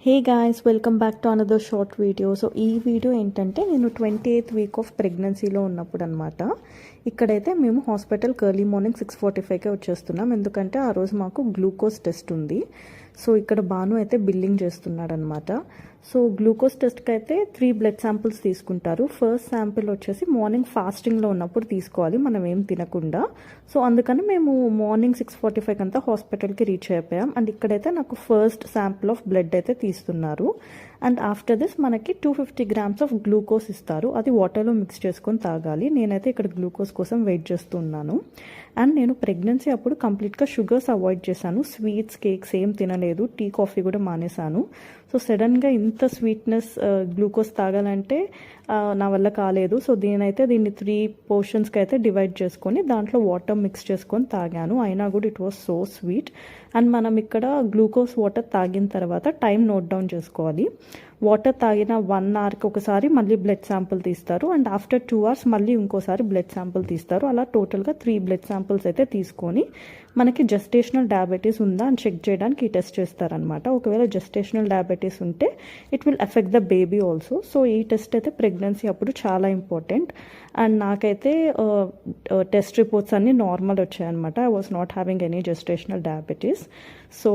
Hey guys, welcome back to another short video. So ఈ video ఏంటంటే నేను 28th week off ప్రెగ్నెన్సీలో ఉన్నప్పుడు అనమాట. ఇక్కడైతే మేము హాస్పిటల్కి ఎర్లీ మార్నింగ్ 6:45కే వచ్చేస్తున్నాం, ఎందుకంటే ఆ రోజు మాకు గ్లూకోజ్ టెస్ట్ ఉంది. సో ఇక్కడ భాను అయితే బిల్లింగ్ చేస్తున్నాడు అనమాట. సో గ్లూకోజ్ టెస్ట్కి అయితే 3 బ్లడ్ శాంపిల్స్ తీసుకుంటారు. ఫస్ట్ శాంపిల్ వచ్చేసి మార్నింగ్ ఫాస్టింగ్లో ఉన్నప్పుడు తీసుకోవాలి, మనం ఏం తినకుండా. సో అందుకని మేము మార్నింగ్ 6:45 అంతా హాస్పిటల్కి రీచ్ అయిపోయాం. అండ్ ఇక్కడైతే నాకు ఫస్ట్ శాంపిల్ ఆఫ్ బ్లడ్ అయితే తీస్తున్నారు. అండ్ ఆఫ్టర్ దిస్ మనకి 250 grams ఆఫ్ గ్లూకోజ్ ఇస్తారు. అది వాటర్లో మిక్స్ చేసుకొని తాగాలి. నేనైతే ఇక్కడ గ్లూకోజ్ కోసం వెయిట్ చేస్తున్నాను. అండ్ నేను ప్రెగ్నెన్సీ అప్పుడు కంప్లీట్గా షుగర్స్ అవాయిడ్ చేశాను. స్వీట్స్, కేక్స్ ఏం తినలేదు. టీ, కాఫీ కూడా మానేశాను. సో సడన్గా ఇంత స్వీట్నెస్ గ్లూకోజ్ తాగాలంటే నా వల్ల కాలేదు. సో దీన్ని 3 పోర్షన్స్కి అయితే డివైడ్ చేసుకొని దాంట్లో వాటర్ మిక్స్ చేసుకొని తాగాను. అయినా కూడా it was so sweet. And మనం ఇక్కడ గ్లూకోజ్ వాటర్ తాగిన తర్వాత టైం నోట్ డౌన్ చేసుకోవాలి. వాటర్ తాగిన 1 hourకి ఒకసారి మళ్ళీ బ్లడ్ శాంపుల్ తీస్తారు. అండ్ ఆఫ్టర్ 2 hours మళ్ళీ ఇంకోసారి బ్లడ్ శాంపుల్ తీస్తారు. అలా టోటల్గా 3 బ్లడ్ శాంపుల్స్ అయితే తీసుకొని మనకి జెస్టేషనల్ డయాబెటీస్ ఉందా అని చెక్ చేయడానికి ఈ టెస్ట్ చేస్తారనమాట. ఒకవేళ జెస్టేషనల్ డయాబెటీస్ ఉంటే it will affect the baby also. So ఈ టెస్ట్ అయితే ప్రెగ్నెన్సీ అప్పుడు చాలా ఇంపార్టెంట్. అండ్ నాకైతే టెస్ట్ రిపోర్ట్స్ అన్నీ నార్మల్ వచ్చాయన్నమాట. I was not having any gestational diabetes. So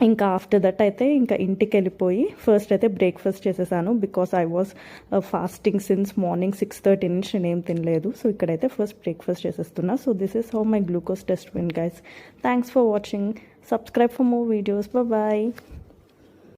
ఇంకా ఆఫ్టర్ దట్ అయితే ఇంకా ఇంటికి వెళ్ళిపోయి ఫస్ట్ అయితే బ్రేక్ఫాస్ట్ చేసేసాను. Because I was fasting since morning 6:30 నుంచి నేనేం తినలేదు. సో ఇక్కడైతే ఫస్ట్ బ్రేక్ఫాస్ట్ చేసేస్తున్నా. So this is how my glucose test win guys. Thanks for watching. Subscribe for more videos. Bye.